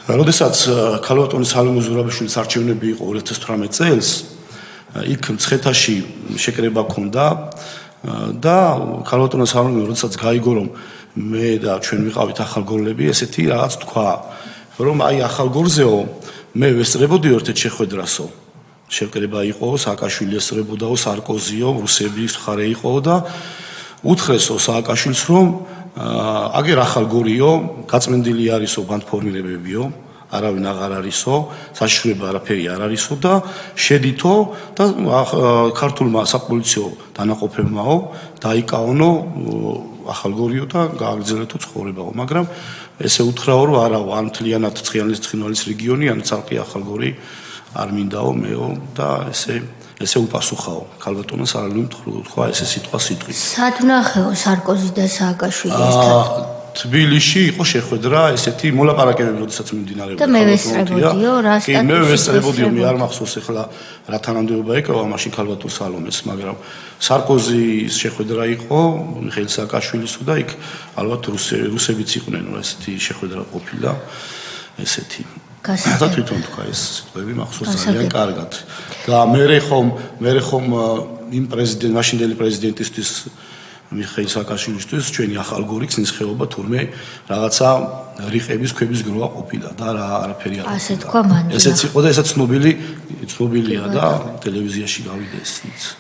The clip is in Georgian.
როდესაც ქალბატონი სალომე ზურაბიშვილის არჩევნები იყო 2018 წელს, იქ მცხეთაში შეკრება ჰქონდა და ქალბატონი სალომე როდესაც გაიგო რომ მე და ჩვენ ვიყავით ახალგორლები, ესეთი რაღაც თქვა, რომ აი ახალგორზეო მე ვესწრებოდი ერთ შეხვედრასო. შეკრება იყო, სააკაშვილი ესწრებოდაო, სარკოზიო, რუსების მხარე იყო და უთხრესო სააკაშვილს რომ აგერ ახალგორიო, გაწმენდილი არისო ბანდფორმირებებიო, არავინ აღარ არისო, საშიშროება არაფერი არ არისო და შედითო და ქართულმა საპოლიციო დანაყოფებმაო დაიკავონო ახალგორიო და გააგრძელეთო ცხოვრებაო, მაგრამ ესე უთხრაო რომ არაო, ან მთლიანად ცხინვალის რეგიონი, ან ცალკე ახალგორი არ მინდაო მეო და ესე უპასუხაო ქალბატონმა სალომემ თქვა ესე სიტყვა სიტყვით. სად ნახეო სარკოზი და სააკაშვილი ერთად? თბილისში იყო შეხვედრა, ესეთი მოლაპარაკებები, როდესაც მიმდინარეობდა. და მე ვესწრებოდიო, რა სტატუსი? კი, მე ვესწრებოდიო, მე არ მახსოვს ახლა რა თანამდებობა ეკავა მაშინ ქალბატონ სალომეს, მაგრამ სარკოზის შეხვედრა იყო, მიხეილ სააკაშვილისო და იქ ალბათ რუსებიც იყვნენ, რა ესეთი შეხვედრა ყოფილა, ესეთი. და თვითონ თქვა ეს სიტყვები მახსოვს ძალიან კარგად. და მე ხომ იმ მაშინდელი პრეზიდენტისთვის მიხეილ სააკაშვილისთვის ჩვენი ახალგორი ქსნის ხეობა თურმე რაღაცა რიყების ქვების გროვა ყოფილა და არაფერი არ. ასე თქვა მანდ. ესეც იყო და ესაც ცნობილია და ტელევიზიაში გავიდა ესეც.